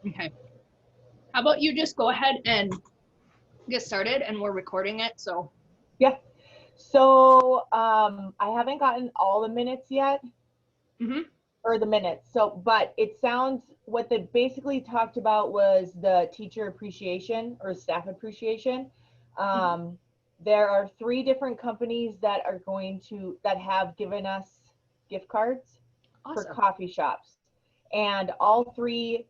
Okay. How about you just go ahead and get started, and we're recording it, so. Yeah. So I haven't gotten all the minutes yet, or the minutes. So, but it sounds, what they basically talked about was the teacher appreciation or staff appreciation. There are 3 different companies that have given us gift cards for coffee shops, and all 3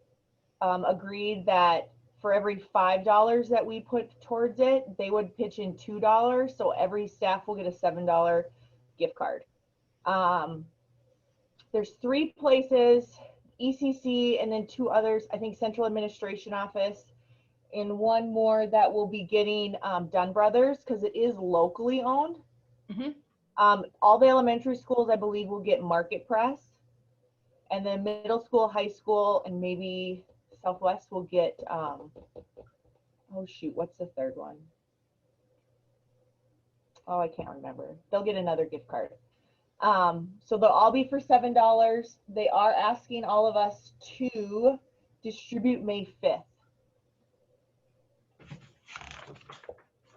agreed that for every $5 that we put towards it, they would pitch in $2. So every staff will get a $7 gift card. There's 3 places, ECC, and then 2 others, I think Central Administration Office, and 1 more that will be getting Dunn Brothers, because it is locally owned. All the elementary schools, I believe, will get Market Press, and then middle school, high school, and maybe Southwest will get, oh shoot, what's the 3rd one? Oh, I can't remember. They'll get another gift card. So they'll all be for $7. They are asking all of us to distribute May 5th.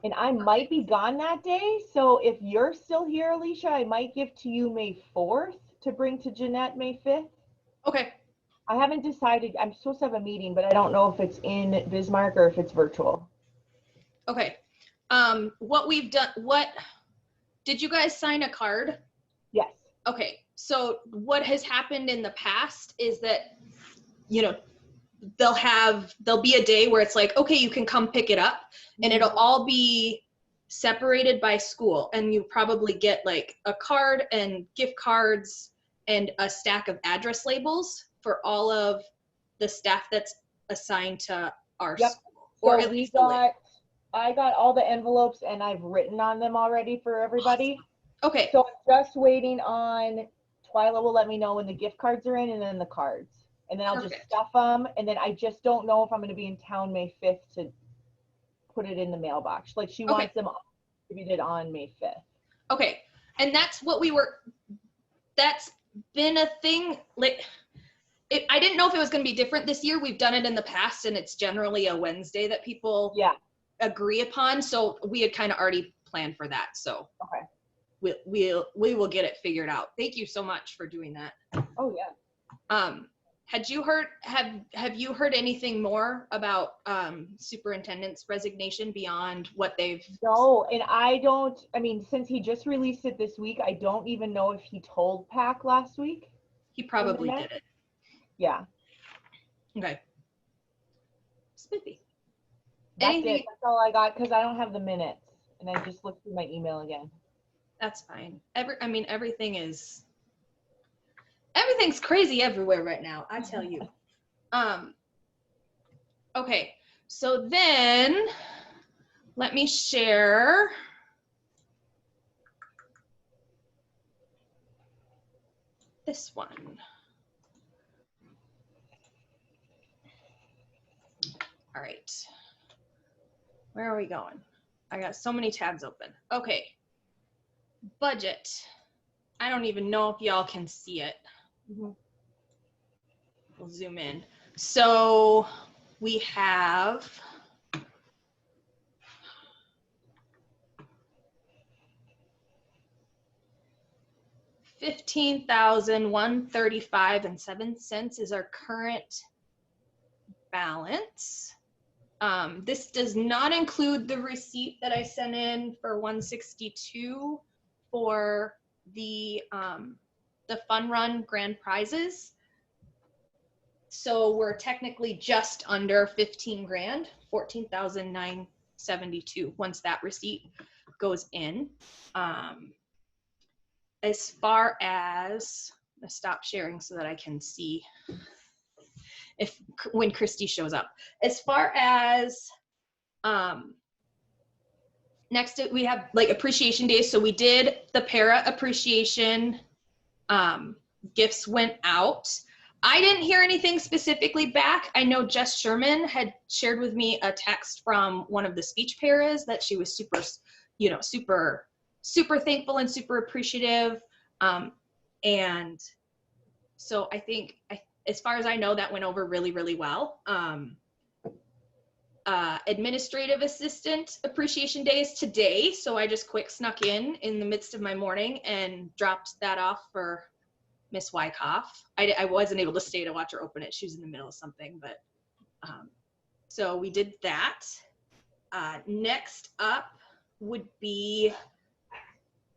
And I might be gone that day, so if you're still here, Alicia, I might give to you May 4th to bring to Jeanette May 5th. Okay. I haven't decided. I'm supposed to have a meeting, but I don't know if it's in Bismarck or if it's virtual. Okay. What we've done, did you guys sign a card? Yes. Okay. So what has happened in the past is that, you know, there'll be a day where it's like, okay, you can come pick it up, and it'll all be separated by school, and you probably get like a card and gift cards and a stack of address labels for all of the staff that's assigned to our school. Or so at least I got all the envelopes, and I've written on them already for everybody. Okay. So I'm just waiting on, Twyla will let me know when the gift cards are in, and then the cards. And then I'll just stuff them. And then I just don't know if I'm going to be in town May 5th to put it in the mailbox. Like, she wants them distributed on May 5th. Okay. And that's what that's been a thing. Like, I didn't know if it was going to be different this year. We've done it in the past, and it's generally a Wednesday that people agree upon. So we had kind of already planned for that. So we will get it figured out. Thank you so much for doing that. Oh yeah. Had you heard, have you heard anything more about superintendent's resignation beyond what they've? No, and I mean, since he just released it this week, I don't even know if he told PAC last week. He probably did it. Yeah. Okay. Spiffy. That's it. That's all I got, because I don't have the minutes, and I just looked through my email again. That's fine. I mean, everything's crazy everywhere right now, I tell you. Okay, so then let me share this one. All right, where are we going? I got so many tabs open. Okay, budget. I don't even know if y'all can see it. We'll zoom in. So we have $15,135.07 is our current balance. This does not include the receipt that I sent in for 162 for the fun run grand prizes. So we're technically just under 15 grand, 14,972 once that receipt goes in. As far as, I stop sharing so that I can see when Christy shows up. As far as next, we have like appreciation days. So we did the para appreciation, gifts went out. I didn't hear anything specifically back. I know Jess Sherman had shared with me a text from one of the speech paras that she was super, super thankful and super appreciative. And so I think as far as I know, that went over really, really well. Administrative assistant appreciation day is today, so I just quick snuck in the midst of my morning and dropped that off for Miss Wyckoff. I wasn't able to stay to watch her open it. She was in the middle of something, but so we did that. Next up would be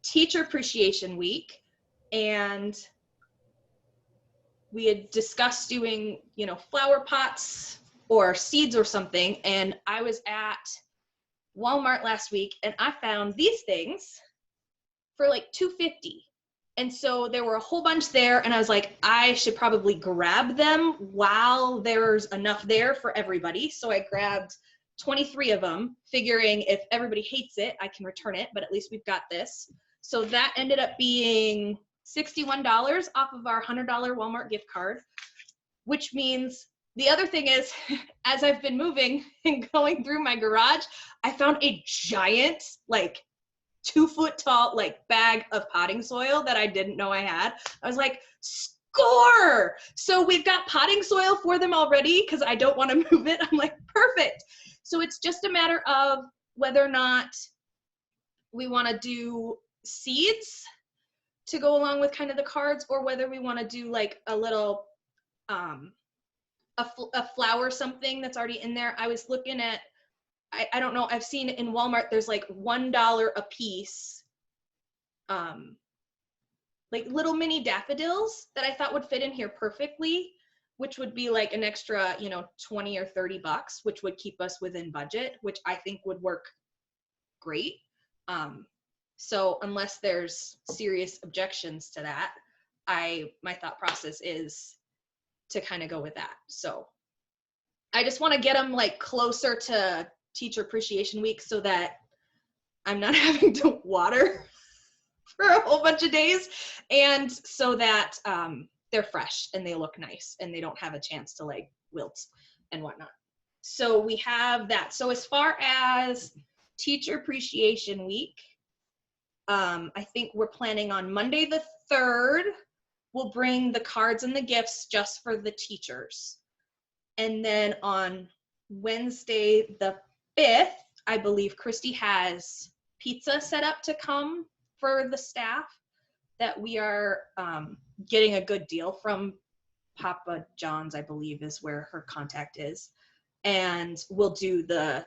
Teacher Appreciation Week, and we had discussed doing, you know, flower pots or seeds or something, and I was at Walmart last week and I found these things for like $2.50. And so there were a whole bunch there, and I was like, I should probably grab them while there's enough there for everybody. So I grabbed 23 of them, figuring if everybody hates it, I can return it, but at least we've got this. So that ended up being $61 off of our $100 Walmart gift card, which means the other thing is, as I've been moving and going through my garage, I found a giant, like 2-foot tall, like bag of potting soil that I didn't know I had. I was like, score! So we've got potting soil for them already because I don't want to move it. I'm like, perfect. So it's just a matter of whether or not we want to do seeds to go along with kind of the cards, or whether we want to do like a little a flower something that's already in there. I was looking at, I don't know, I've seen in Walmart there's like $1 a piece, like little mini daffodils that I thought would fit in here perfectly, which would be like an extra, you know, 20 or 30 bucks, which would keep us within budget, which I think would work great. So unless there's serious objections to that, my thought process is to kind of go with that. So I just want to get them like closer to Teacher Appreciation Week so that I'm not having to water for a whole bunch of days, and so that they're fresh and they look nice and they don't have a chance to like wilt and whatnot. So we have that. So as far as Teacher Appreciation Week, I think we're planning on Monday the 3rd, we'll bring the cards and the gifts just for the teachers. And then on Wednesday the 5th, I believe Christy has pizza set up to come for the staff that we are getting a good deal from. Papa John's, I believe, is where her contact is. And we'll do the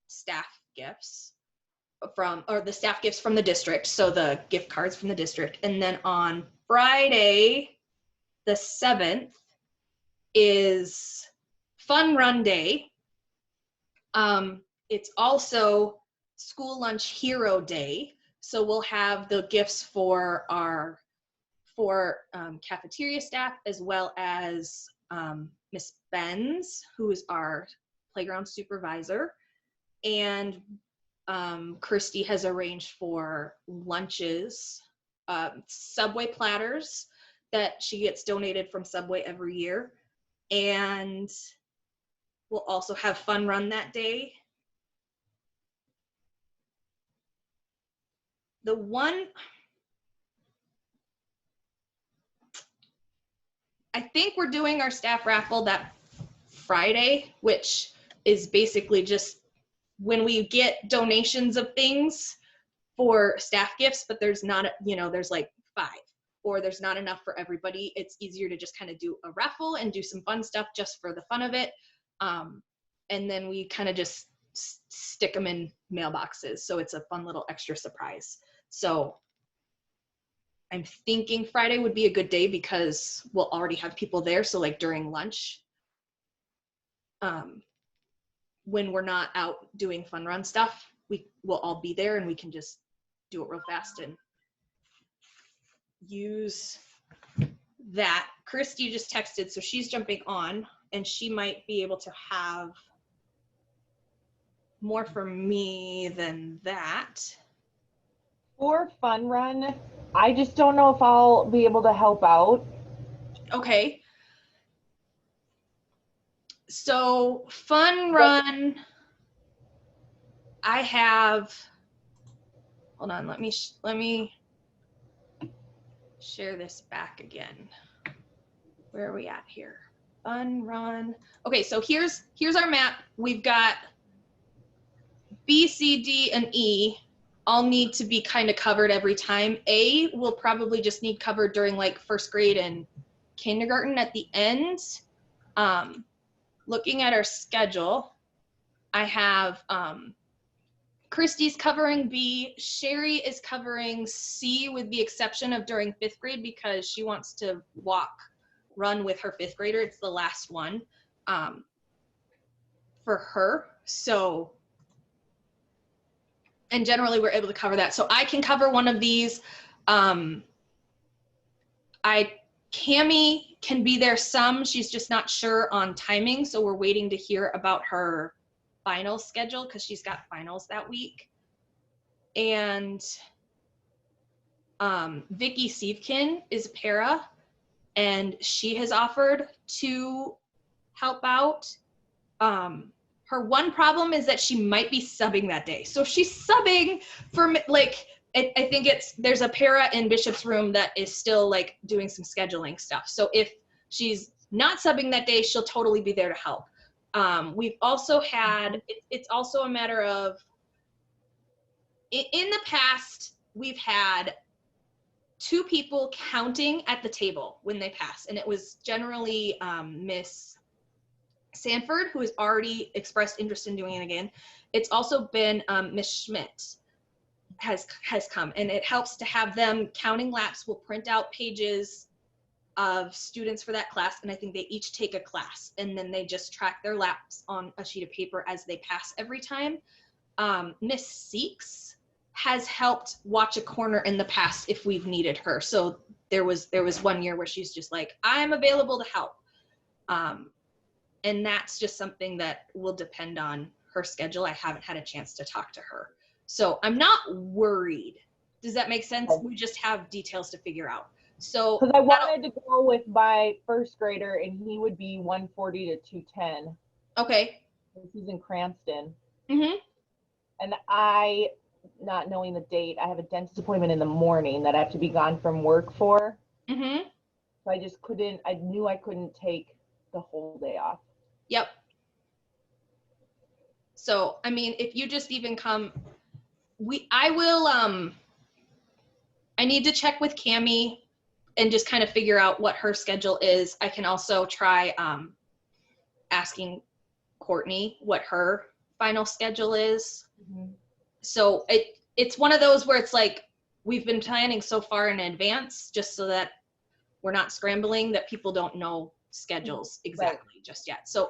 staff gifts the staff gifts from the district, so the gift cards from the district. And then on Friday the 7th is Fun Run Day. It's also School Lunch Hero Day, so we'll have the gifts for our cafeteria staff, as well as Miss Benz, who is our playground supervisor, and Christy has arranged for lunches, Subway platters that she gets donated from Subway every year, and we'll also have Fun Run that day. I think we're doing our staff raffle that Friday, which is basically just when we get donations of things for staff gifts, but there's not, there's like 5, or there's not enough for everybody. It's easier to just kind of do a raffle and do some fun stuff just for the fun of it. And then we kind of just stick them in mailboxes. So it's a fun little extra surprise. So I'm thinking Friday would be a good day because we'll already have people there. So like during lunch, when we're not out doing fun run stuff, we will all be there and we can just do it real fast and use that. Christy just texted, so she's jumping on, and she might be able to have more for me than that. For Fun Run, I just don't know if I'll be able to help out. Okay. So Fun Run, I have, hold on, let me share this back again. where are we at here? Fun, run. Okay, so here's our map. We've got B, C, D, and E all need to be kind of covered every time. A will probably just need covered during like first grade and kindergarten at the end. Looking at our schedule, I have Christy's covering B, Sherry is covering C with the exception of during 5th grade because she wants to run with her 5th grader. It's the last one for her. So, and generally we're able to cover that. So I can cover one of these. Cammie can be there some, she's just not sure on timing. So we're waiting to hear about her final schedule because she's got finals that week. And Vicky Sievkin is a para and she has offered to help out. Her one problem is that she might be subbing that day. So if she's subbing for like, I think there's a para in Bishop's room that is still like doing some scheduling stuff. So if she's not subbing that day, she'll totally be there to help. We've also had, it's also a matter of, in the past, we've had 2 people counting at the table when they pass. And it was generally Miss Sanford, who has already expressed interest in doing it again. It's also been Miss Schmidt has come, and it helps to have them counting laps. We'll print out pages of students for that class, and I think they each take a class, and then they just track their laps on a sheet of paper as they pass every time. Miss Seeks has helped watch a corner in the past if we've needed her. So there was one year where she's just like, I'm available to help. And that's just something that will depend on her schedule. I haven't had a chance to talk to her. So I'm not worried. Does that make sense? We just have details to figure out. So because I wanted to go with my 1st grader and he would be 140 to 210. Okay. He's in Cranston. Mm-hmm. And I, not knowing the date, I have a dentist appointment in the morning that I have to be gone from work for. Mm-hmm. So I just couldn't, I knew I couldn't take the whole day off. Yep. So, I mean, if you just even come, I need to check with Cammie and just kind of figure out what her schedule is. I can also try asking Courtney what her final schedule is. Mm-hmm. So it's one of those where it's like, we've been planning so far in advance just so that we're not scrambling, that people don't know schedules exactly just yet. So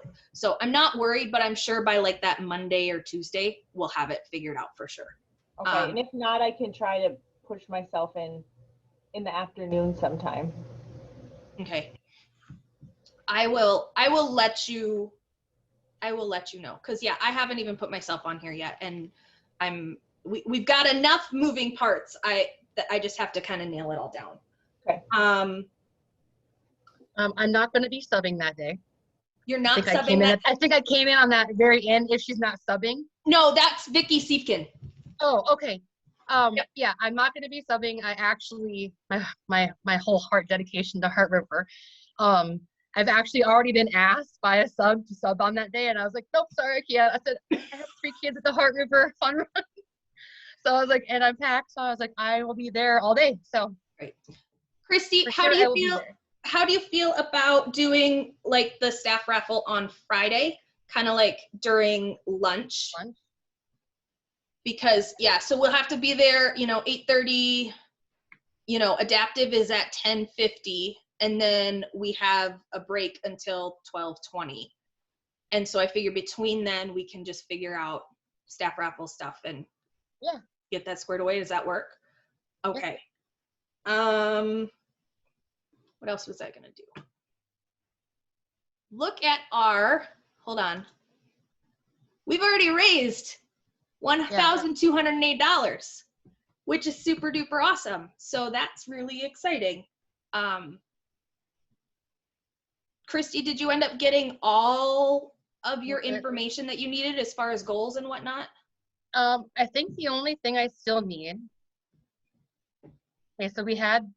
I'm not worried, but I'm sure by like that Monday or Tuesday, we'll have it figured out for sure. Okay, and if not, I can try to push myself in the afternoon sometime. Okay. I will let you know. Cause yeah, I haven't even put myself on here yet. And we've got enough moving parts. I just have to kind of nail it all down. Okay. I'm not going to be subbing that day. You're not subbing that? I think I came in on that very end if she's not subbing. No, that's Vicky Sievkin. Oh, okay. Yep. Yeah, I'm not going to be subbing. I actually, my whole heart dedication to Heart River. I've actually already been asked by a sub to sub on that day, and I was like, nope, sorry, I can't. I said, I have 3 kids at the Heart River fun run. So I was like, and I'm packed, so I was like, I will be there all day. So, right. Christy, how do you feel about doing like the staff raffle on Friday, kind of like during lunch? Because yeah, so we'll have to be there, 8:30, adaptive is at 10:50, and then we have a break until 12:20. And so I figure between then we can just figure out staff raffle stuff and get that squared away. Does that work? Okay. Yeah. What else was I gonna do? Look at hold on. We've already raised $1,208, which is super duper awesome. So that's really exciting. Christy, did you end up getting all of your information that you needed as far as goals and whatnot? I think the only thing I still need. Okay, so we had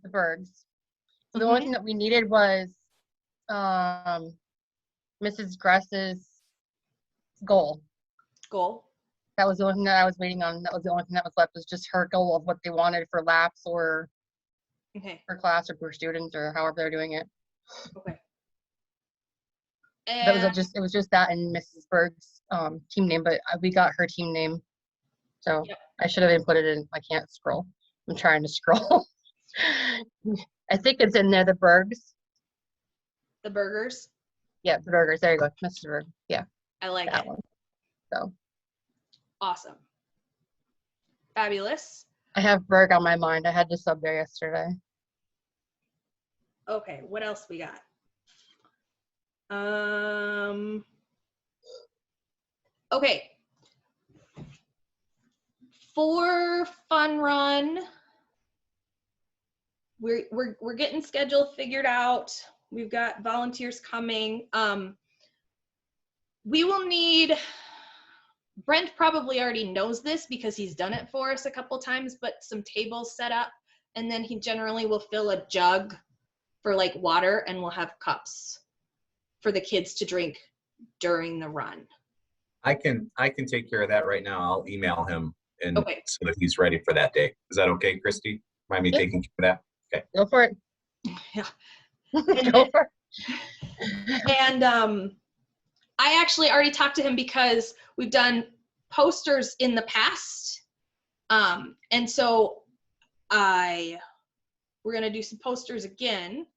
the Bergs. So the only thing that we needed was Mrs. Gress's goal. That was the only thing that I was waiting on. That was the only thing that was left, was just her goal of what they wanted for laps or for class or for students or however they're doing it. Okay. That was it was just that and Mrs. Berg's team name, but we got her team name. So I should have input it in. I can't scroll. I'm trying to scroll. I think it's in there, the Bergs. The burgers? Yeah, the burgers. There you go. Mrs. Berg. Yeah. I like that it. one. So awesome. Fabulous. I have Berg on my mind. I had to sub there yesterday. Okay, what else we got? Okay. For Fun Run, we're getting schedule figured out. We've got volunteers coming. We will need, Brent probably already knows this because he's done it for us a couple times, but some tables set up, and then he generally will fill a jug for like water, and we'll have cups for the kids to drink during the run. I can take care of that right now. I'll email him and so that he's ready for that day. Is that okay, Christy? Mind me taking care of that? Okay. Go for it. Yeah. Go for it. And I actually already talked to him because we've done posters in the past. And so we're gonna do some posters again.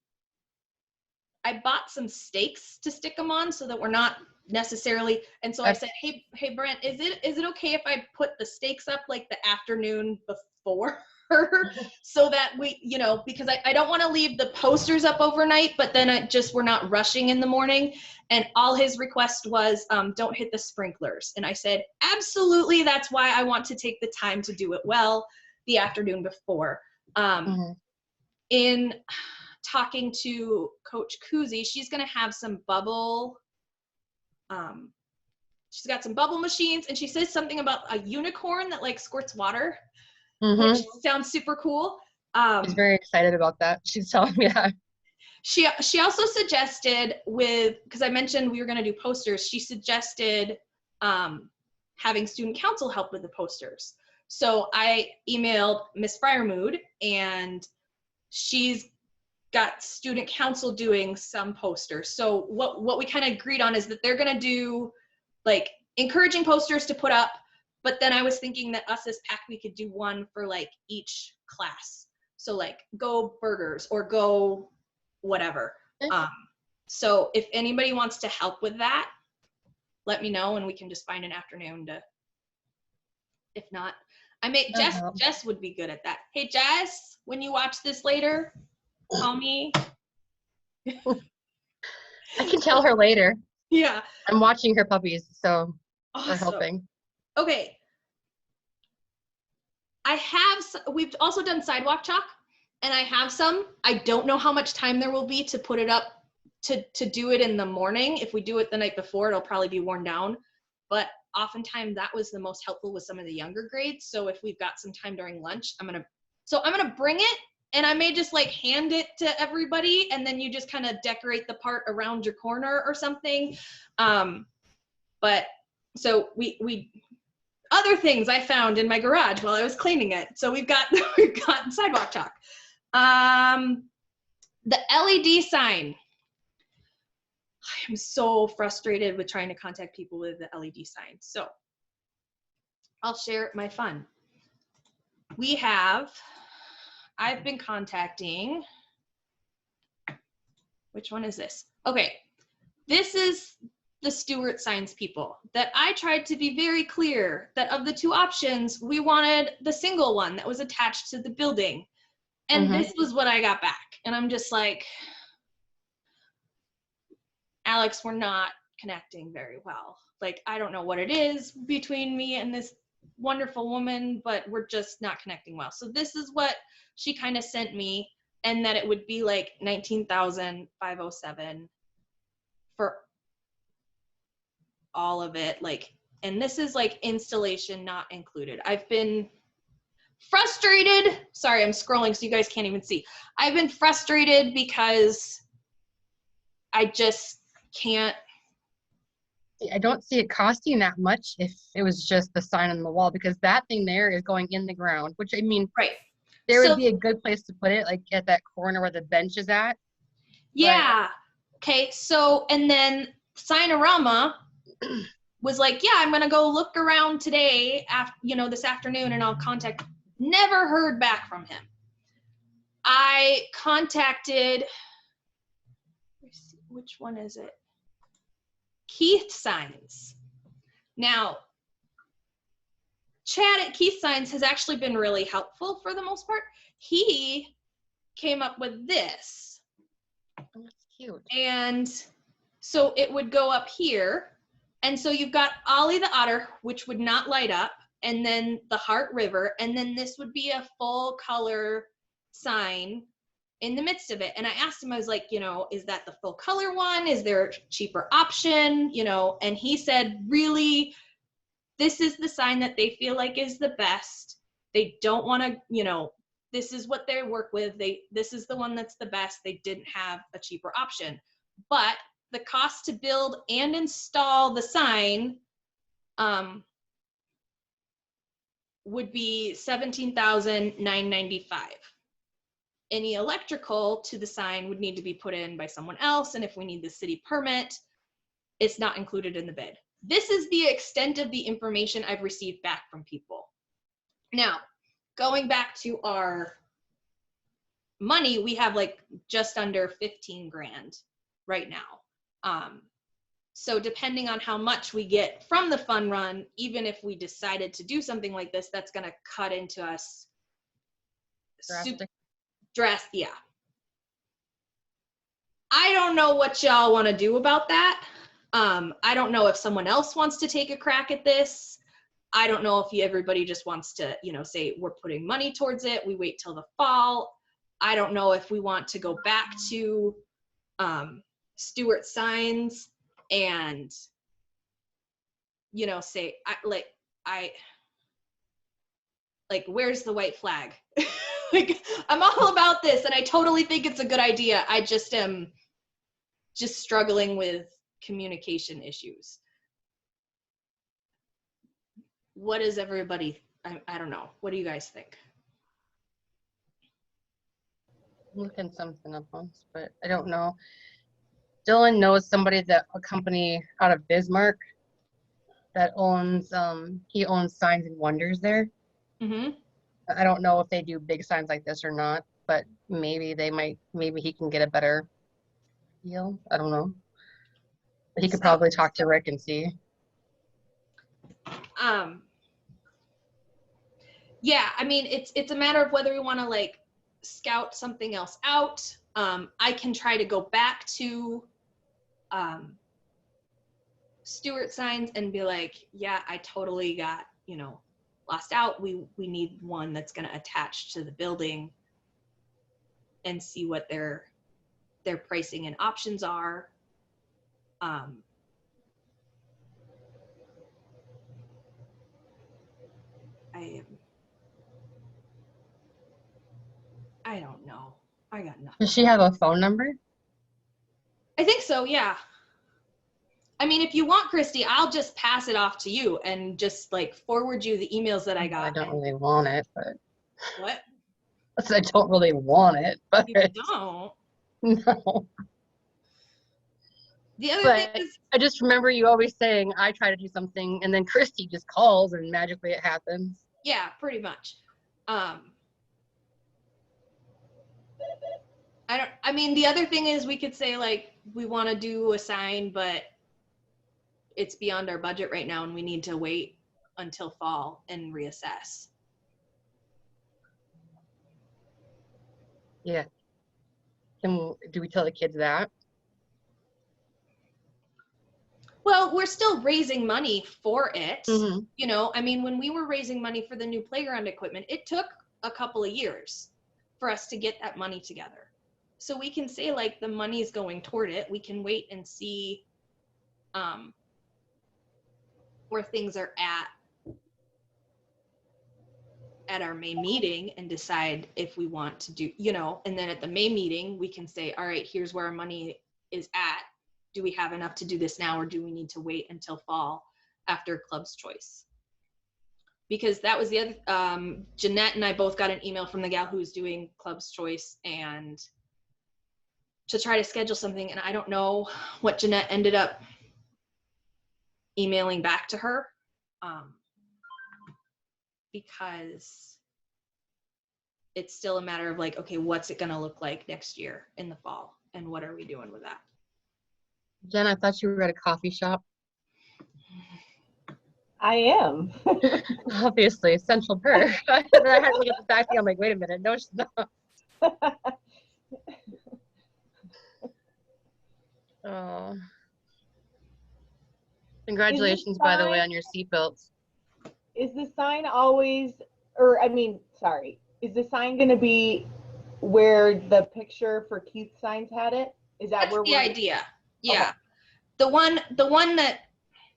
I bought some stakes to stick them on so that we're not necessarily, and so I said, hey Brent, is it okay if I put the stakes up like the afternoon before? So that we, you know, because I don't want to leave the posters up overnight, but then we're not rushing in the morning. And all his request was, don't hit the sprinklers. And I said, absolutely, that's why I want to take the time to do it well the afternoon before. In talking to Coach Kuzi, she's going to have some bubble, she's got some bubble machines, and she says something about a unicorn that like squirts water, which sounds super cool. She's very excited about that. She's telling me that. She also suggested, because I mentioned we were going to do posters, she suggested having student council help with the posters. So I emailed Miss Fryermood, and she's got student council doing some posters. So what we kind of agreed on is that they're going to do like encouraging posters to put up, but then I was thinking that us as PAC, we could do one for like each class. So like go burgers or go whatever. So if anybody wants to help with that, let me know and we can just find an afternoon to, if not, Jess would be good at that. Hey Jess, when you watch this later, call me. I can tell her later. Yeah. I'm watching her puppies, so awesome. We're helping. Okay. We've also done sidewalk chalk, and I have some. I don't know how much time there will be to put it up to do it in the morning. If we do it the night before, it'll probably be worn down. But oftentimes that was the most helpful with some of the younger grades. So if we've got some time during lunch, I'm gonna bring it, and I may just like hand it to everybody, and then you just kind of decorate the part around your corner or something. But so we other things I found in my garage while I was cleaning it. So we've got sidewalk chalk. The LED sign. I am so frustrated with trying to contact people with the LED sign. So I'll share my fun. I've been contacting, which one is this? Okay, this is the Stewart Signs people that I tried to be very clear that of the two options, we wanted the single one that was attached to the building. And this was what I got back. And I'm just like, Alex, we're not connecting very well. Like, I don't know what it is between me and this wonderful woman, but we're just not connecting well. So this is what she kind of sent me, and that it would be like $19,507 for all of it. Like, and this is like installation not included. frustrated. Sorry, I'm scrolling so you guys can't even see. I've been frustrated because I just can't. I don't see it costing that much if it was just the sign on the wall, because that thing there is going in the ground, which I mean, right. There would be a good place to put it, like at that corner where the bench is at. Yeah. Okay. So, and then Signorama was like, yeah, I'm going to go look around today, after, this afternoon, and I'll contact. Never heard back from him. I contacted, which one is it? Keith Signs. Now, Chad at Keith Signs has actually been really helpful for the most part. He came up with this. Oh, that's cute. And so it would go up here. And so you've got Ollie the Otter, which would not light up, and then the Heart River, and then this would be a full color sign in the midst of it. And I asked him, I was like, is that the full color one? Is there a cheaper option? And he said, really, this is the sign that they feel like is the best. They don't want to, this is what they work with. This is the one that's the best. They didn't have a cheaper option. But the cost to build and install the sign would be $17,995. Any electrical to the sign would need to be put in by someone else, and if we need the city permit, it's not included in the bid. This is the extent of the information I've received back from people. Now, going back to our money, we have like just under 15 grand right now. So depending on how much we get from the fun run, even if we decided to do something like this, that's going to cut into us. Yeah. I don't know what y'all want to do about that. I don't know if someone else wants to take a crack at this. I don't know if everybody just wants to, say we're putting money towards it. We wait till the fall. I don't know if we want to go back to Stewart Signs and, say, where's the white flag? I'm all about this, and I totally think it's a good idea. I just am struggling with communication issues. What is everybody? I don't know. What do you guys think? I'm looking something up once, but I don't know. Dylan knows somebody a company out of Bismarck that owns, he owns Signs and Wonders there. Mm-hmm. I don't know if they do big signs like this or not, but maybe he can get a better deal. I don't know. But he could probably talk to Rick and see. Yeah, I mean, it's a matter of whether we want to scout something else out. I can try to go back to Stewart Signs and be like, yeah, I totally got, lost out. We need one that's going to attach to the building, and see what their pricing and options are. I don't know. I got nothing. Does she have a phone number? I think so, yeah. I mean, if you want, Christy, I'll just pass it off to you and just forward you the emails that I got. I don't really want it, but. What? I don't really want it, but. You don't? No. The other thing is, I just remember you always saying, I try to do something, and then Christy just calls and magically it happens. Yeah, pretty much. I mean, the other thing is we could say we want to do a sign, but it's beyond our budget right now and we need to wait until fall and reassess. Yeah. Do we tell the kids that? Well, we're still raising money for it. Mm-hmm. I mean, when we were raising money for the new playground equipment, it took a couple of years for us to get that money together. So we can say the money is going toward it. We can wait and see where things are at at our May meeting and decide if we want to do, you know, and then at the May meeting, we can say, all right, here's where our money is at. Do we have enough to do this now, or do we need to wait until fall after Club's Choice? Because that was the other, Jeanette and I both got an email from the gal who's doing Club's Choice and to try to schedule something. And I don't know what Jeanette ended up emailing back to her, because it's still a matter of like, okay, what's it gonna look like next year in the fall? And what are we doing with that? Jen, I thought you were at a coffee shop. I am. Obviously, Central Perk. I had to look at the back thing. I'm like, wait a minute. No, she's not. Oh. Congratulations, by the way, on your seatbelts. Is the sign always, or I mean, sorry, is the sign going to be where the picture for Keith's signs had it? Is that where the idea? Yeah. Okay. The one that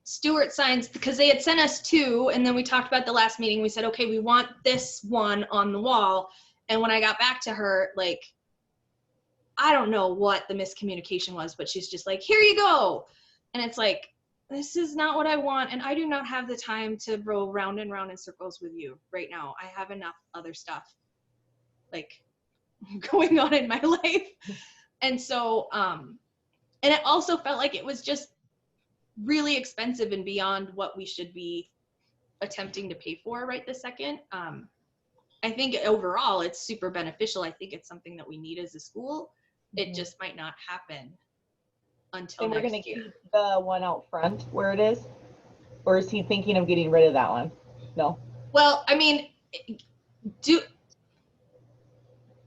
Stewart signs, because they had sent us two, and then we talked about the last meeting. We said, okay, we want this one on the wall. And when I got back to her, like, I don't know what the miscommunication was, but she's just like, here you go. And it's like, this is not what I want. And I do not have the time to roll round and round in circles with you right now. I have enough other stuff like going on in my life. And so, and it also felt like it was just really expensive and beyond what we should be attempting to pay for right this second. I think overall it's super beneficial. I think it's something that we need as a school. It just might not happen until and next year. We're going to keep the one out front where it is? Or is he thinking of getting rid of that one? No. Well, I mean,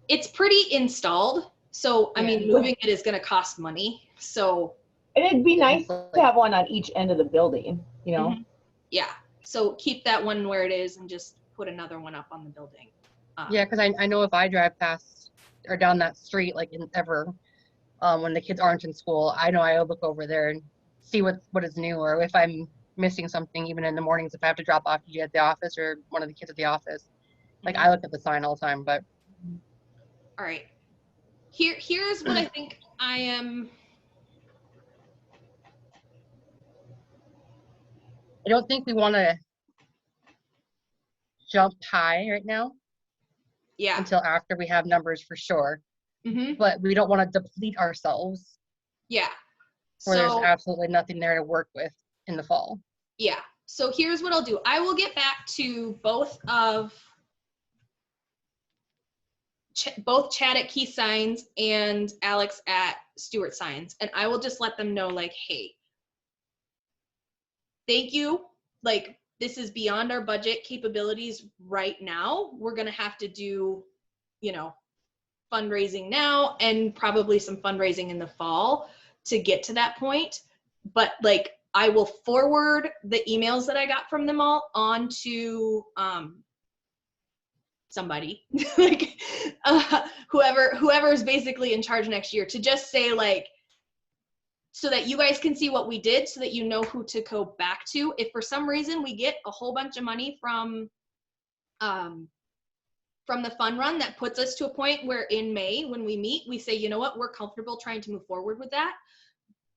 it's pretty installed. So, I mean, moving it is going to cost money. So. And it'd be nice to have one on each end of the building, you know? Mm-hmm. Yeah. So keep that one where it is and just put another one up on the building. Yeah, because I know if I drive past or down that street, like when the kids aren't in school, I know I'll look over there and see what is new, or if I'm missing something, even in the mornings, if I have to drop off you at the office or one of the kids at the office. Like, I look at the sign all the time, but. All right. Here's what I think I am. I don't think we want to jump high right now. Yeah. Until after we have numbers for sure. Mm-hmm. But we don't want to deplete ourselves. Yeah. Where there's absolutely nothing there to work with in the fall. Yeah. So here's what I'll do. I will get back to both Chad at Key Signs and Alex at Stewart Signs, and I will just let them know, like, hey, thank you. Like, this is beyond our budget capabilities right now. We're going to have to do, you know, fundraising now and probably some fundraising in the fall to get to that point. But like, I will forward the emails that I got from them all on to somebody, like whoever is basically in charge next year, to just say, like, so that you guys can see what we did, so that you know who to go back to. If for some reason we get a whole bunch of money from the fund run that puts us to a point where in May, when we meet, we say, you know what, we're comfortable trying to move forward with that.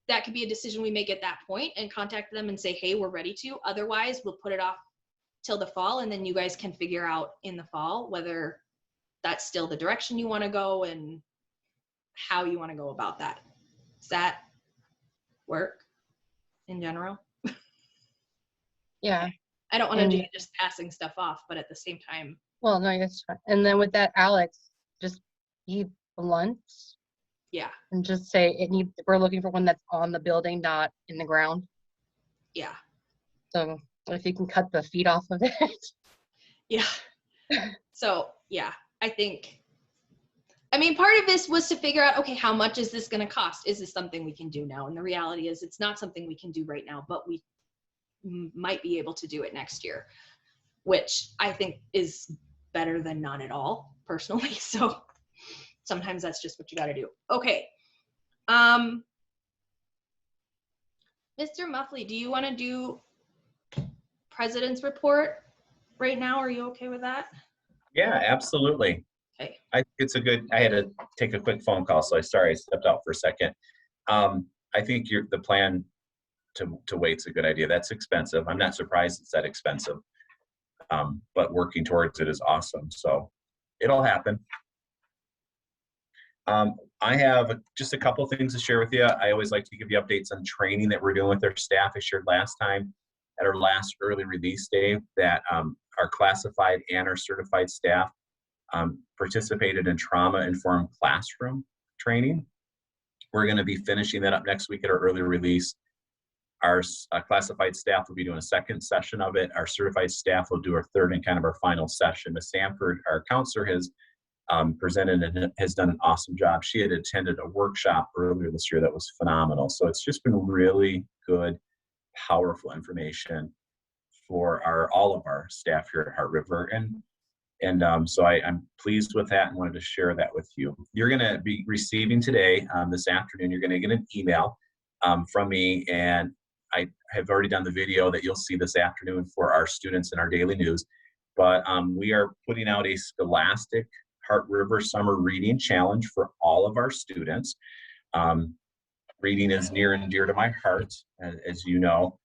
That could be a decision we make at that point, and contact them and say, hey, we're ready to. Otherwise, we'll put it off till the fall, and then you guys can figure out in the fall whether that's still the direction you want to go and how you want to go about that. Does that work in general? Yeah. I don't want to do just passing stuff off, but at the same time. Well, no, that's fine. And then with that, Alex, just be blunt. Yeah. And just say we're looking for one that's on the building, not in the ground. Yeah. So if you can cut the feet off of it. Yeah. So yeah, I mean, part of this was to figure out, okay, how much is this going to cost? Is this something we can do now? And the reality is it's not something we can do right now, but we might be able to do it next year, which I think is better than none at all, personally. So sometimes that's just what you got to do. Okay. Mr. Muffley, do you want to do President's report right now? Are you okay with that? Yeah, absolutely. Okay. I had to take a quick phone call, so I stepped out for a second. I think the plan to wait's a good idea. That's expensive. I'm not surprised it's that expensive. But working towards it is awesome. So it'll happen. I have just a couple things to share with you. I always like to give you updates on training that we're doing with our staff. I shared last time at our last early release day that our classified and our certified staff participated in trauma-informed classroom training. We're going to be finishing that up next week at our early release. Our classified staff will be doing a second session of it. Our certified staff will do our third and kind of our final session. Ms. Sanford, our counselor, has presented and has done an awesome job. She had attended a workshop earlier this year that was phenomenal. So it's just been really good, powerful information for all of our staff here at Heart River. So I'm pleased with that and wanted to share that with you. You're going to be receiving today, this afternoon, you're going to get an email from me, and I have already done the video that you'll see this afternoon for our students in our daily news. But we are putting out a Scholastic Heart River Summer Reading Challenge for all of our students. Reading is near and dear to my heart, as you know,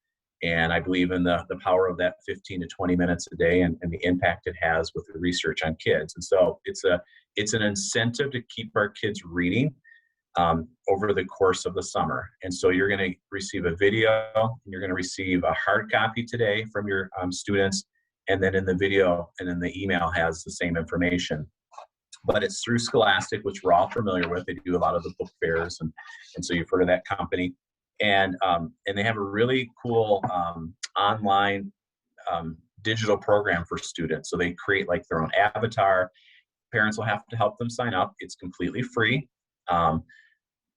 and I believe in the power of that 15 to 20 minutes a day and the impact it has with the research on kids. And so it's an incentive to keep our kids reading over the course of the summer. And so you're going to receive a video, and you're going to receive a hard copy today from your students, and then in the video and in the email has the same information. But it's through Scholastic, which we're all familiar with. They do a lot of the book fairs, and so you've heard of that company. And they have a really cool online digital program for students. So they create like their own avatar. Parents will have to help them sign up. It's completely free.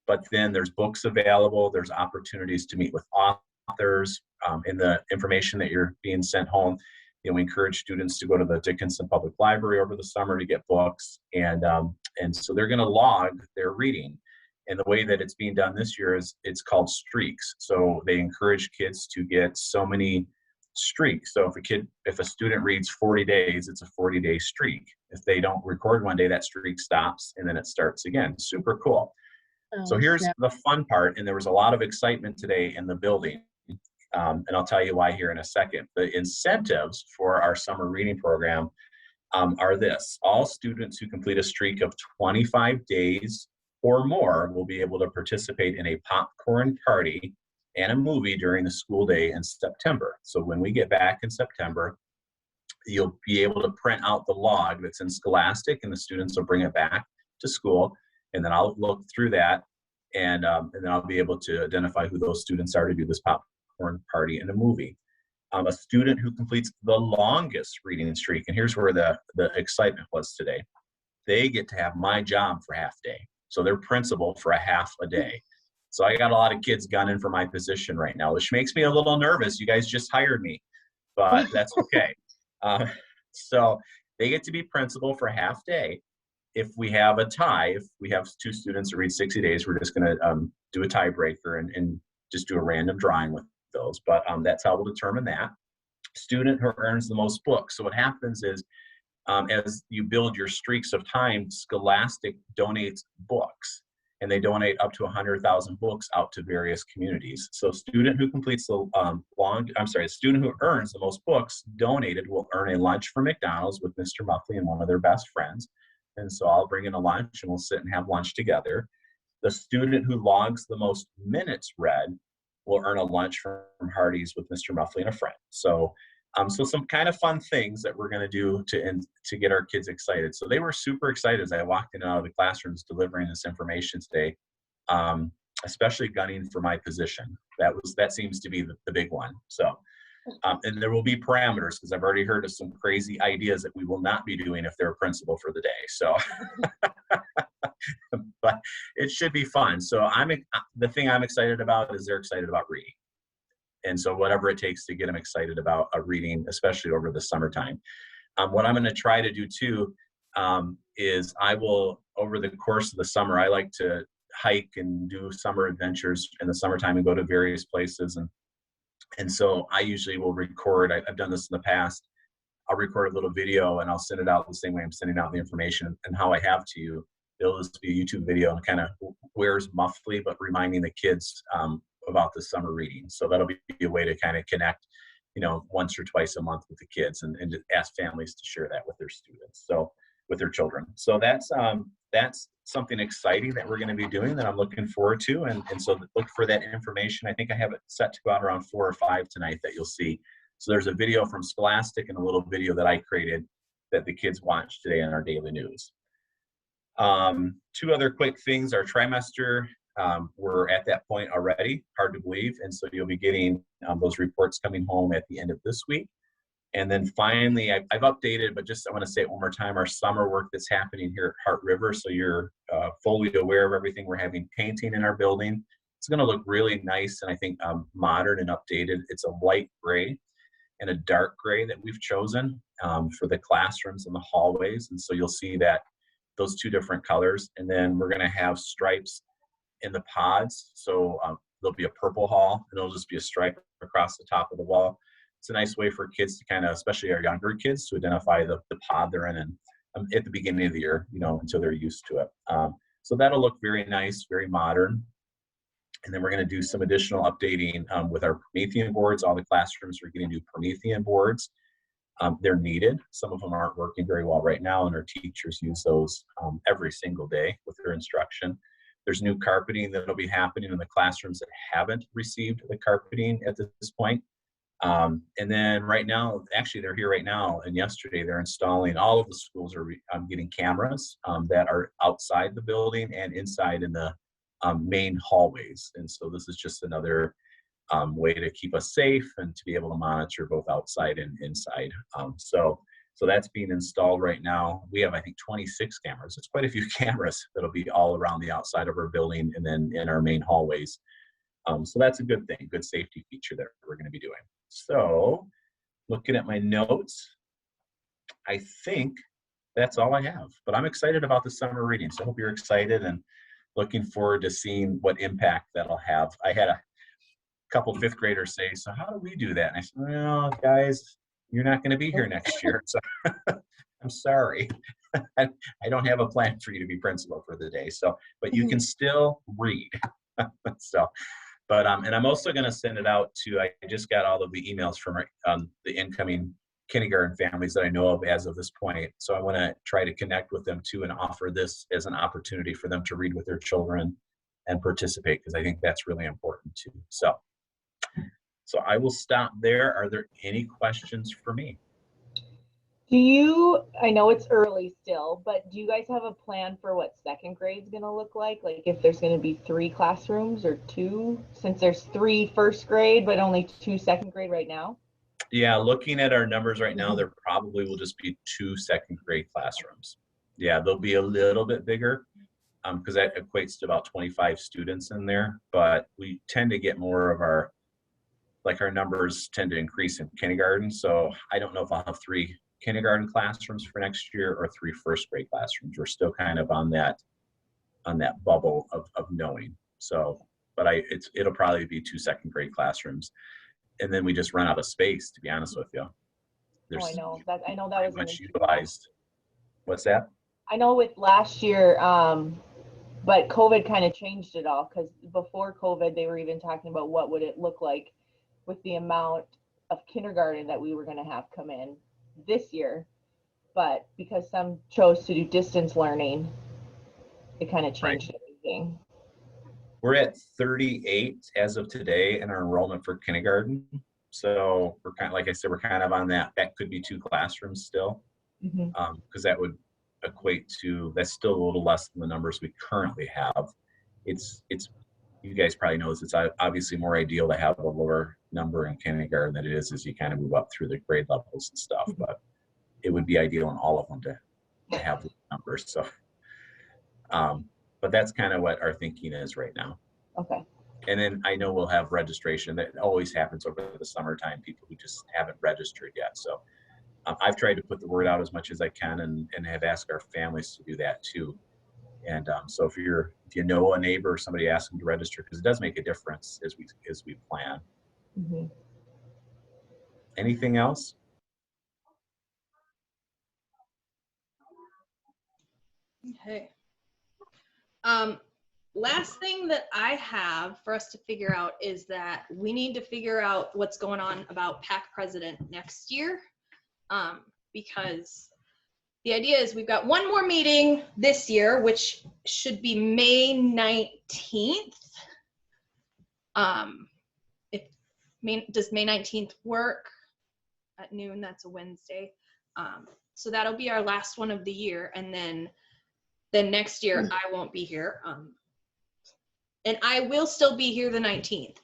But then there's books available. There's opportunities to meet with authors. In the information that you're being sent home, we encourage students to go to the Dickinson Public Library over the summer to get books. And so they're going to log their reading. And the way that it's being done this year is it's called streaks. So they encourage kids to get so many streaks. So if a student reads 40 days, it's a 40-day streak. If they don't record one day, that streak stops and then it starts again. Super cool. So here's the fun part, and there was a lot of excitement today in the building, and I'll tell you why here in a second. The incentives for our summer reading program are this. All students who complete a streak of 25 days or more will be able to participate in a popcorn party and a movie during the school day in September. So when we get back in September, you'll be able to print out the log that's in Scholastic, and the students will bring it back to school. And then I'll look through that, and then I'll be able to identify who those students are to do this popcorn party and a movie. A student who completes the longest reading streak, and here's where the excitement was today, they get to have my job for half day. So they're principal for a half a day. So I got a lot of kids gunning for my position right now, which makes me a little nervous. You guys just hired me, but that's okay. So they get to be principal for a half day. If we have a tie, if we have two students that read 60 days, we're just going to do a tiebreaker and just do a random drawing with those. But that's how we'll determine that. Student who earns the most books. So what happens is, as you build your streaks of time, Scholastic donates books, and they donate up to 100,000 books out to various communities. So student who completes the student who earns the most books donated will earn a lunch from McDonald's with Mr. Muffley and one of their best friends. And so I'll bring in a lunch and we'll sit and have lunch together. The student who logs the most minutes read will earn a lunch from Hardee's with Mr. Muffley and a friend. So some kind of fun things that we're going to do to get our kids excited. So they were super excited as I walked in and out of the classrooms delivering this information today, especially gunning for my position. That seems to be the big one. So, and there will be parameters, because I've already heard of some crazy ideas that we will not be doing if they're a principal for the day. So, but it should be fun. So the thing I'm excited about is they're excited about reading. And so whatever it takes to get them excited about reading, especially over the summertime. What I'm going to try to do too is I will, over the course of the summer, I like to hike and do summer adventures in the summertime and go to various places. And so I usually will record, I've done this in the past, I'll record a little video and I'll send it out the same way I'm sending out the information and how I have to you. It'll just be a YouTube video and kind of wears muffly, but reminding the kids about the summer reading. So that'll be a way to kind of connect, once or twice a month with the kids and to ask families to share that with their students. So with their children. So that's something exciting that we're going to be doing that I'm looking forward to. And so look for that information. I think I have it set to go out around 4 or 5 tonight that you'll see. So there's a video from Scholastic and a little video that I created that the kids watch today in our daily news. 2 other quick things. Our trimester, we're at that point already, hard to believe. And so you'll be getting those reports coming home at the end of this week. And then finally, I've updated, but just I want to say it one more time, our summer work that's happening here at Heart River. So you're fully aware of everything. We're having painting in our building. It's going to look really nice and I think modern and updated. It's a light gray and a dark gray that we've chosen for the classrooms and the hallways. And so you'll see that those 2 different colors. And then we're going to have stripes in the pods. So there'll be a purple hall and it'll just be a stripe across the top of the wall. It's a nice way for kids to kind of, especially our younger kids, to identify the pod they're in and at the beginning of the year, until they're used to it. So that'll look very nice, very modern. And then we're going to do some additional updating with our Promethean boards. All the classrooms are getting new Promethean boards. They're needed. Some of them aren't working very well right now, and our teachers use those every single day with their instruction. There's new carpeting that'll be happening in the classrooms that haven't received the carpeting at this point. And then right now, actually they're here right now, and yesterday they're installing, all of the schools are getting cameras that are outside the building and inside in the main hallways. And so this is just another way to keep us safe and to be able to monitor both outside and inside. So that's being installed right now. We have, I think, 26 cameras. It's quite a few cameras that'll be all around the outside of our building and then in our main hallways. So that's a good thing, good safety feature that we're going to be doing. So looking at my notes, I think that's all I have. But I'm excited about the summer reading. So I hope you're excited and looking forward to seeing what impact that'll have. I had a couple 5th graders say, so how do we do that? And I said, well, guys, you're not going to be here next year. So I'm sorry. I don't have a plan for you to be principal for the day. So, but you can still read. So, but, and I'm also going to send it out to, I just got all of the emails from the incoming kindergarten families that I know of as of this point. So I want to try to connect with them too and offer this as an opportunity for them to read with their children and participate, because I think that's really important too. So I will stop there. Are there any questions for me? I know it's early still, but do you guys have a plan for what 2nd grade is going to look like? Like if there's going to be 3 classrooms or 2, since there's 3 1st grade, but only 2 2nd grade right now? Yeah, looking at our numbers right now, there probably will just be 2 2nd grade classrooms. Yeah, they'll be a little bit bigger because that equates to about 25 students in there, but we tend to get more of our numbers tend to increase in kindergarten. So I don't know if I'll have 3 kindergarten classrooms for next year or 3 1st grade classrooms. We're still kind of on that bubble of knowing. So, but it'll probably be 2 2nd grade classrooms. And then we just run out of space, to be honest with you. I know that was much utilized. What's that? I know with last year, but COVID kind of changed it all, because before COVID, they were even talking about what would it look like with the amount of kindergarten that we were going to have come in this year. But because some chose to do distance learning, it kind of changed everything. We're at 38 as of today in our enrollment for kindergarten. So we're kind of, like I said, we're kind of on that. That could be 2 classrooms still, because that would equate to, that's still a little less than the numbers we currently have. It's you guys probably know this, it's obviously more ideal to have a lower number in kindergarten than it is as you kind of move up through the grade levels and stuff, but it would be ideal in all of them to have the numbers. So, but that's kind of what our thinking is right now. Okay. And then I know we'll have registration. That always happens over the summertime, people who just haven't registered yet. So I've tried to put the word out as much as I can and have asked our families to do that too. And so if you know a neighbor or somebody, ask them to register, because it does make a difference as we plan. Anything else? Okay. Last thing that I have for us to figure out is that we need to figure out what's going on about PAC president next year. Because the idea is we've got one more meeting this year, which should be May 19th. Does May 19th work at noon? That's a Wednesday. So that'll be our last one of the year. And then next year I won't be here. And I will still be here the 19th.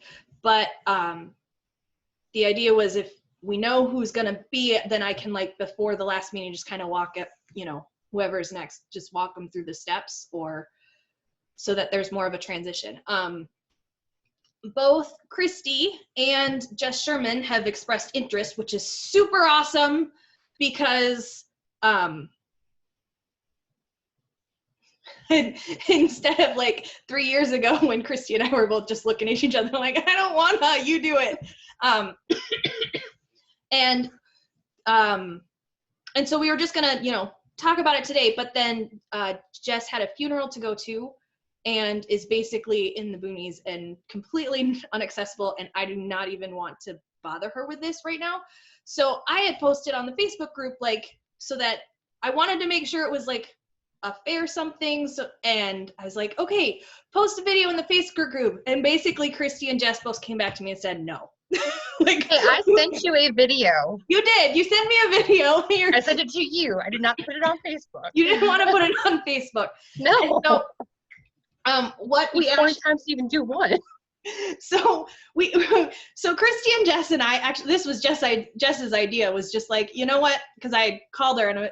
But the idea was if we know who's going to be, then I can, like, before the last meeting, just kind of walk it, you know, whoever's next, just walk them through the steps, or so that there's more of a transition. Both Christy and Jess Sherman have expressed interest, which is super awesome, because instead of like 3 years ago when Christy and I were both just looking at each other like, I don't wanna, you do it. And so we were just gonna, you know, talk about it today, but then Jess had a funeral to go to and is basically in the boonies and completely inaccessible, and I do not even want to bother her with this right now. So I had posted on the Facebook group, like, so that I wanted to make sure it was like a fair something. So, and I was like, okay, post a video in the Facebook group. And basically Christy and Jess both came back to me and said no. Like, hey, I sent you a video. You did. You sent me a video. I sent it to you. I did not put it on Facebook. You didn't want to put it on Facebook. No. And so, what we four times to even do one. So Christy and Jess and I actually, this was Jess's idea, was just like, you know what? Because I called her and I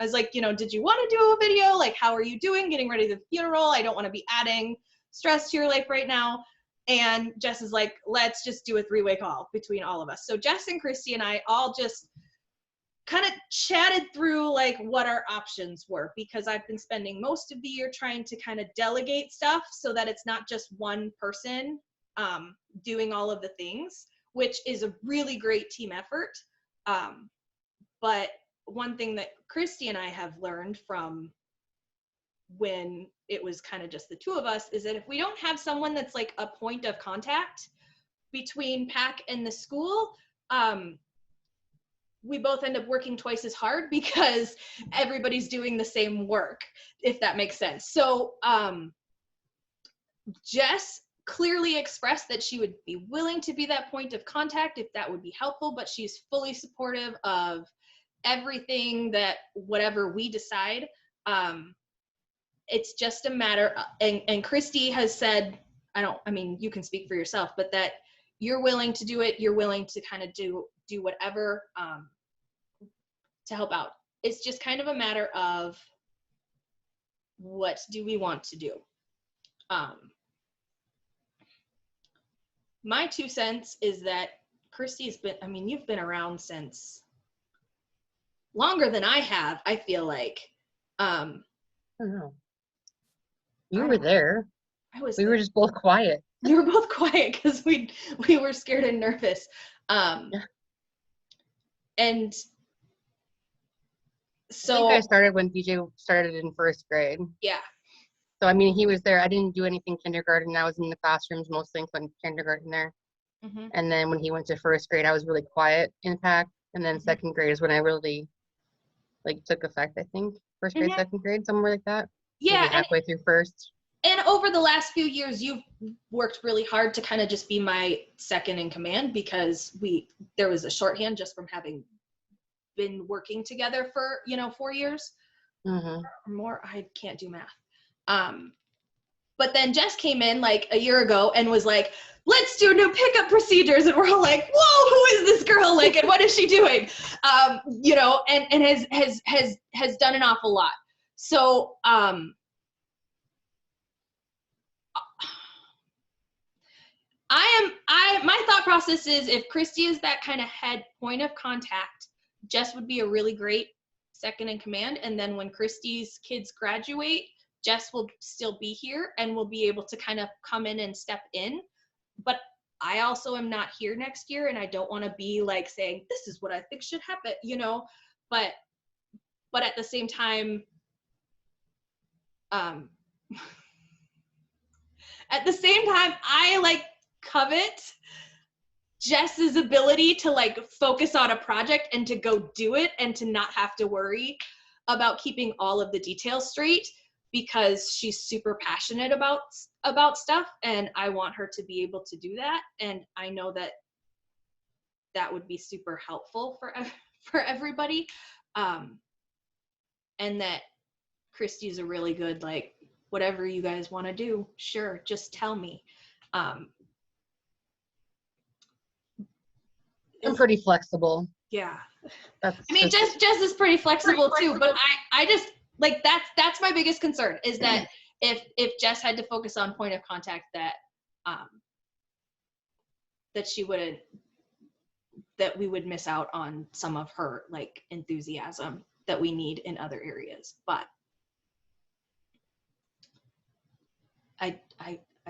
was like, you know, did you want to do a video? Like, how are you doing getting ready for the funeral? I don't want to be adding stress to your life right now. And Jess is like, let's just do a 3-way call between all of us. So Jess and Christy and I all just kind of chatted through like what our options were, because I've been spending most of the year trying to kind of delegate stuff so that it's not just one person doing all of the things, which is a really great team effort. But one thing that Christy and I have learned from when it was kind of just the two of us is that if we don't have someone that's like a point of contact between PAC and the school, we both end up working twice as hard because everybody's doing the same work, if that makes sense. So Jess clearly expressed that she would be willing to be that point of contact if that would be helpful, but she's fully supportive of everything that whatever we decide. It's just a matter of, and Christy has said, I mean, you can speak for yourself, but that you're willing to do it, you're willing to kind of do whatever to help out. It's just kind of a matter of what do we want to do. My 2 cents is that Christy's been, I mean, you've been around since longer than I have, I feel like. I don't know. You were there. We were just both quiet. You were both quiet because we were scared and nervous. And so I think I started when DJ started in 1st grade. Yeah. So I mean, he was there. I didn't do anything kindergarten. I was in the classrooms mostly in kindergarten there. Mm-hmm. And then when he went to 1st grade, I was really quiet in PAC. And then 2nd grade is when I really like took effect. I think 1st grade, 2nd grade, somewhere like that. Yeah. Maybe halfway through 1st. And over the last few years, you've worked really hard to kind of just be my second in command, because there was a shorthand just from having been working together for 4 years or more. I can't do math. But then Jess came in like a year ago and was like, let's do new pickup procedures. And we're all like, whoa, who is this girl? Like, and what is she doing? And has done an awful lot. So, my thought process is if Christy is that kind of head point of contact, Jess would be a really great second in command. And then when Christy's kids graduate, Jess will still be here and will be able to kind of come in and step in. But I also am not here next year, and I don't want to be like saying, this is what I think should happen, but at the same time, At the same time, I like covet Jess's ability to like focus on a project and to go do it and to not have to worry about keeping all of the details straight, because she's super passionate about stuff, and I want her to be able to do that. And I know that that would be super helpful for everybody. And that Christy's a really good, like, whatever you guys want to do, sure, just tell me. I'm pretty flexible. Yeah. I mean, Jess is pretty flexible too, but I just, like, that's my biggest concern, is that if Jess had to focus on point of contact, that she wouldn't, that we would miss out on some of her like enthusiasm that we need in other areas. But I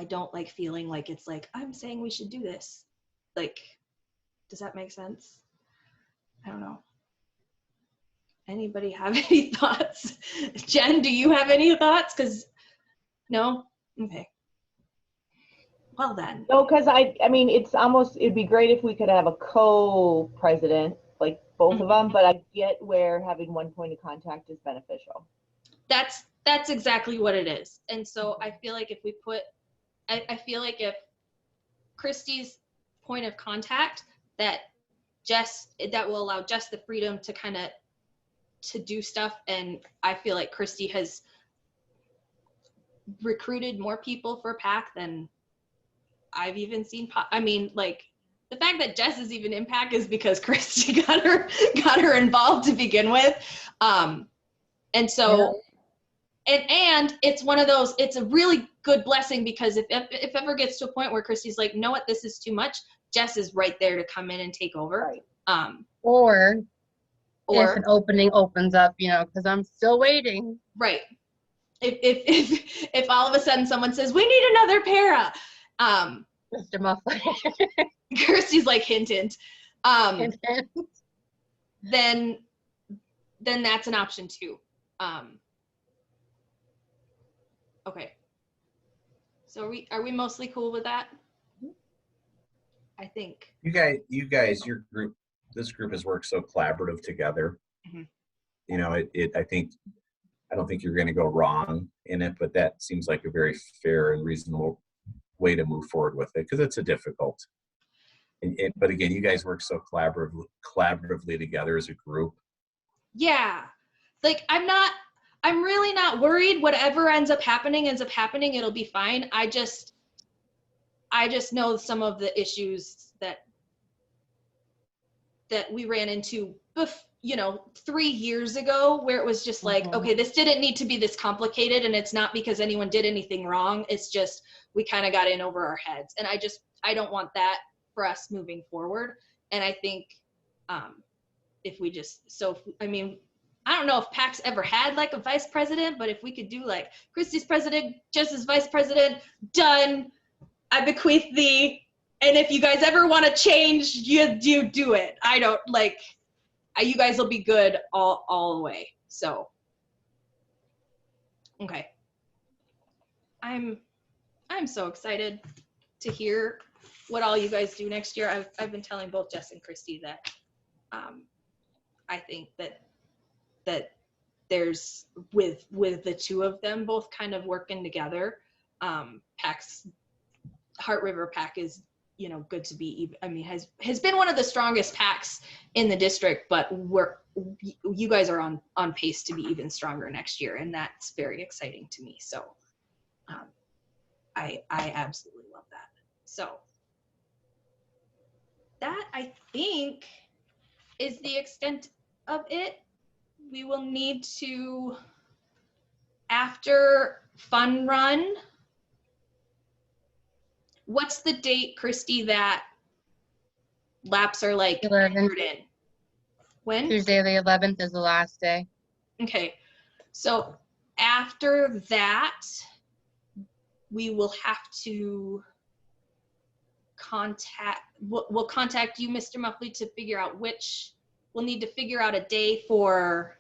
don't like feeling like it's like, I'm saying we should do this. Like, does that make sense? I don't know. Anybody have any thoughts? Jen, do you have any thoughts? Because no? Okay. Well then. No, because I mean, it'd be great if we could have a co-president, like both of them, but I get where having one point of contact is beneficial. That's exactly what it is. And so I feel like if we put, I feel like if Christy's point of contact, that will allow Jess the freedom to kind of to do stuff. And I feel like Christy has recruited more people for PAC than I've even seen. I mean, like, the fact that Jess is even in PAC is because Christy got her involved to begin with. And so, and it's one of those, it's a really good blessing, because if ever gets to a point where Christy's like, know what, this is too much, Jess is right there to come in and take over. Right. Or if an opening opens up, because I'm still waiting. Right. If all of a sudden someone says, we need another para, Mr. Muffley. Kirsty's like, hint, hint. Then that's an option too. Okay. So are we mostly cool with that? I think. You guys, your group, this group has worked so collaborative together. Mm-hmm. I don't think you're going to go wrong in it, but that seems like a very fair and reasonable way to move forward with it, because it's a difficult. But again, you guys work so collaboratively together as a group. Yeah, like I'm really not worried. Whatever ends up happening, it'll be fine. I just know some of the issues that we ran into 3 years ago, where it was just like, okay, this didn't need to be this complicated, and it's not because anyone did anything wrong. It's just we kind of got in over our heads, and I don't want that for us moving forward. And I think if we I don't know if PAC's ever had like a vice president, but if we could do like Christy's president, Jess's vice president, done, I bequeath thee. And if you guys ever want to change, you do it. I don't like, you guys will be good all the way. So, okay. I'm so excited to hear what all you guys do next year. I've been telling both Jess and Christy that I think that there's with the two of them both kind of working together, PAC's Heart River PAC is good to be. I mean, has been one of the strongest PACs in the district, but you guys are on pace to be even stronger next year, and that's very exciting to me. So I absolutely love that. So that, I think, is the extent of it. We will need to, after Fun Run, what's the date, Christy, that laps are like 11th. in? When? Tuesday the 11th is the last day. Okay. So after that, we will have to we'll contact you, Mr. Muffley, to figure out we'll need to figure out a day for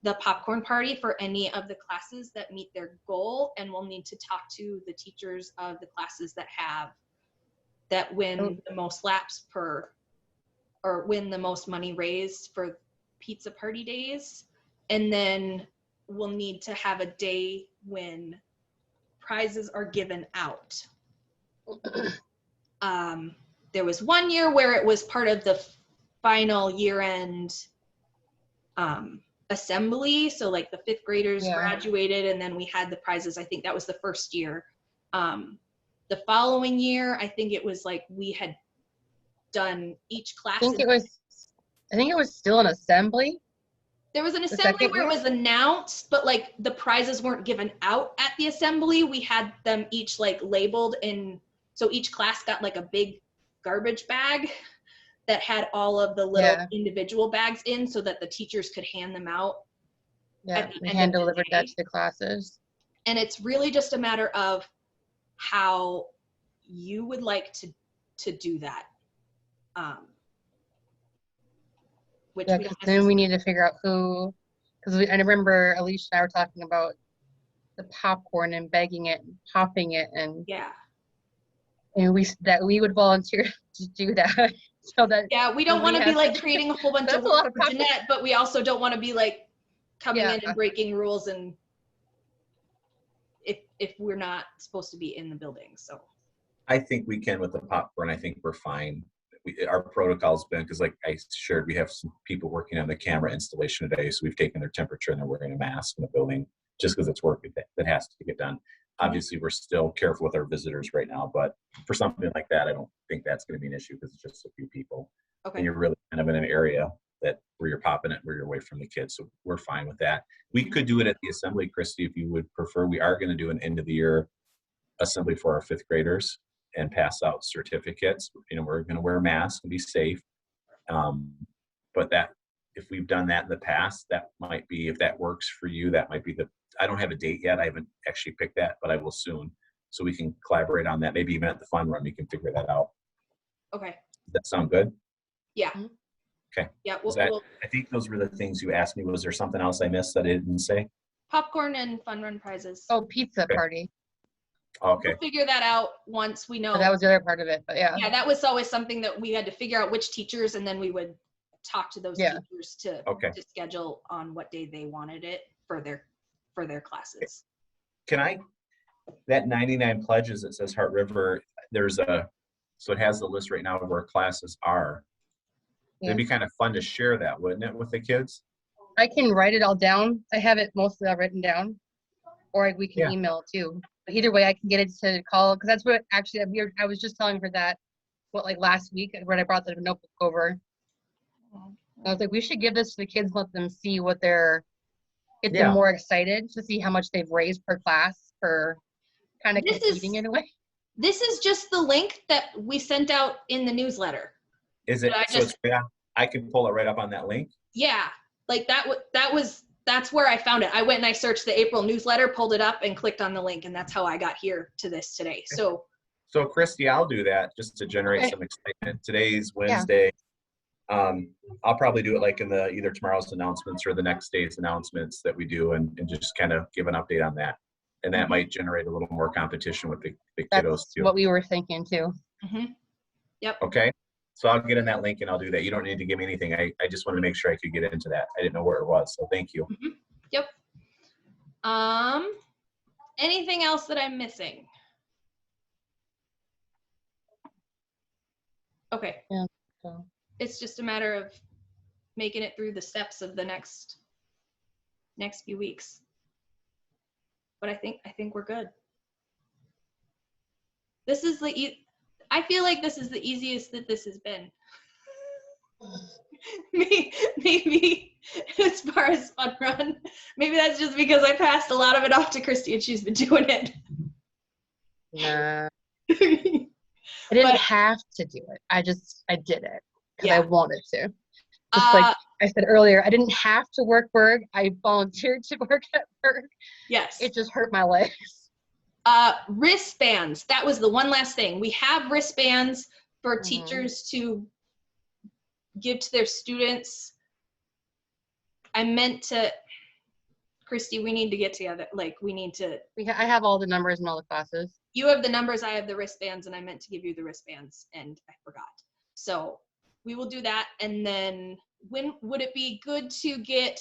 the popcorn party for any of the classes that meet their goal, and we'll need to talk to the teachers of the classes that win the most laps per, or win the most money raised for pizza party days. And then we'll need to have a day when prizes are given out. There was one year where it was part of the final year-end assembly, so like the 5th graders graduated, and then we had the prizes. I think that was the first year. The following year, I think it was like we had done each class. I think it was still an assembly. There was an assembly where it was announced, but like the prizes weren't given out at the assembly. We had them each like labeled in, so each class got like a big garbage bag that had all of the little individual bags in, so that the teachers could hand them out. Yeah, we hand delivered that to the classes. And it's really just a matter of how you would like to do that. Which yeah, because then we need to figure out who, because I remember Alicia and I were talking about the popcorn and bagging it and popping it, and and we would volunteer to do that. So that we don't want to be like creating a whole bunch of work for Jeanette, but we also don't want to be like coming in and breaking rules, and if we're not supposed to be in the building. So I think we can with the popcorn. I think we're fine. Our protocol's been, because like I shared, we have some people working on the camera installation today, so we've taken their temperature and they're wearing a mask in the building just because it's work that has to get done. Obviously, we're still careful with our visitors right now, but for something like that, I don't think that's going to be an issue because it's just a few people. Okay. And you're really kind of in an area where you're popping it, where you're away from the kids, so we're fine with that. We could do it at the assembly, Christy, if you would prefer. We are going to do an end of the year assembly for our 5th graders and pass out certificates. We're going to wear masks and be safe. But that, if we've done that in the past, that might be, if that works for you, that might be I don't have a date yet. I haven't actually picked that, but I will soon. So we can collaborate on that. Maybe even at the fun run, we can figure that out. Okay. Does that sound good? Yeah. Okay. Yeah. I think those were the things you asked me. Was there something else I missed that I didn't say? Popcorn and fun run prizes. Oh, pizza party. Okay. We'll figure that out once we know. So that was the other part of it, but yeah. Yeah, that was always something that we had to figure out which teachers, and then we would talk to those teachers to schedule on what day they wanted it for their classes. Can that 99 pledges that says Heart River, so it has the list right now of where classes are. Yeah. It'd be kind of fun to share that, wouldn't it, with the kids? I can write it all down. I have it mostly all written down, or we can email it too. But either way, I can get it to call, because that's what actually I was just telling her that, like last week when I brought the notebook over. I was like, we should give this to the kids, let them see what get them more excited to see how much they've raised per class, for kind of competing in a way. This is just the link that we sent out in the newsletter. Is it? I can pull it right up on that link? Yeah, like that's where I found it. I went and I searched the April newsletter, pulled it up, and clicked on the link, and that's how I got here to this today. So Christy, I'll do that just to generate some excitement. Today's Wednesday. I'll probably do it like in either tomorrow's announcements or the next day's announcements that we do, and just kind of give an update on that. And that might generate a little more competition with the kiddos too. What we were thinking too. Yep. Okay. So I'll get in that link and I'll do that. You don't need to give me anything. I just wanted to make sure I could get into that. I didn't know where it was. So thank you. Yep. Anything else that I'm missing? Okay. Yeah. So. It's just a matter of making it through the steps of the next few weeks. But I think we're good. This is I feel like this is the easiest that this has been. Maybe as far as fun run, maybe that's just because I passed a lot of it off to Christy and she's been doing it. Nah. I didn't have to do it. I did it because I wanted to. Just like I said earlier, I didn't have to work Berg. I volunteered to work at Berg. Yes. It just hurt my legs. Wristbands. That was the one last thing. We have wristbands for teachers to give to their students. I meant to, Christy, we need to get together. Like, we need to. I have all the numbers in all the classes. You have the numbers, I have the wristbands, and I meant to give you the wristbands, and I forgot. So we will do that, and then when would it be good to get?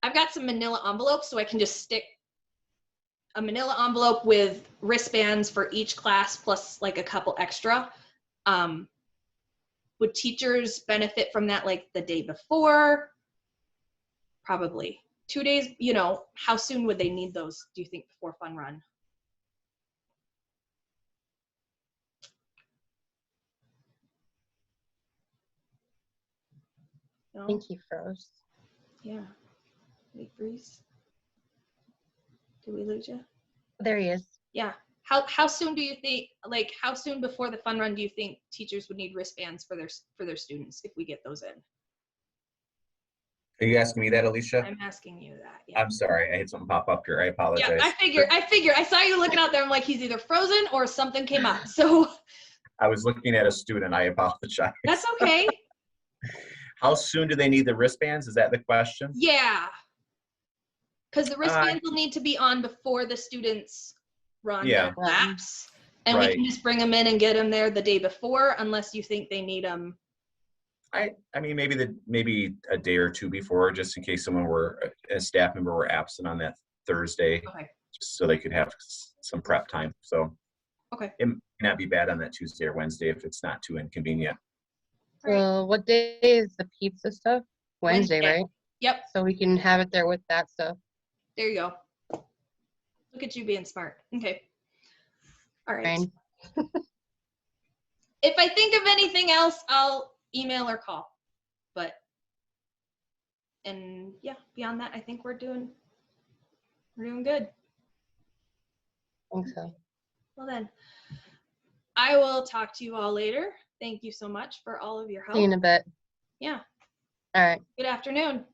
I've got some manila envelopes, so I can just stick a manila envelope with wristbands for each class plus like a couple extra. Would teachers benefit from that like the day before? Probably 2 days, you know, how soon would they need those, do you think, before fun run? No? I think he froze. Yeah. Wait, freeze. Did we lose you? There he is. Yeah. How soon do you think, like, how soon before the fun run do you think teachers would need wristbands for their students if we get those in? Are you asking me that, Alicia? I'm asking you that. Yeah. I'm sorry, I had something pop up here. I apologize. Yeah, I figured. I saw you looking out there. I'm like, he's either frozen or something came up. So I was looking at a student. I apologize. that's okay. How soon do they need the wristbands? Is that the question? Yeah. Because the wristbands will need to be on before the students run their laps. And we can just bring them in and get them there the day before, unless you think they need them. I mean, maybe a day or two before, just in case a staff member were absent on that Thursday, just so they could have some prep time. So it may not be bad on that Tuesday or Wednesday if it's not too inconvenient. So what day is the pizza stuff? Wednesday, right? Yep. So we can have it there with that stuff. There you go. Look at you being smart. Okay. All right. Fine. If I think of anything else, I'll email or call. And yeah, beyond that, I think we're doing good. I think so. Well then, I will talk to you all later. Thank you so much for all of your help. See you in a bit. Yeah. All right. Good afternoon.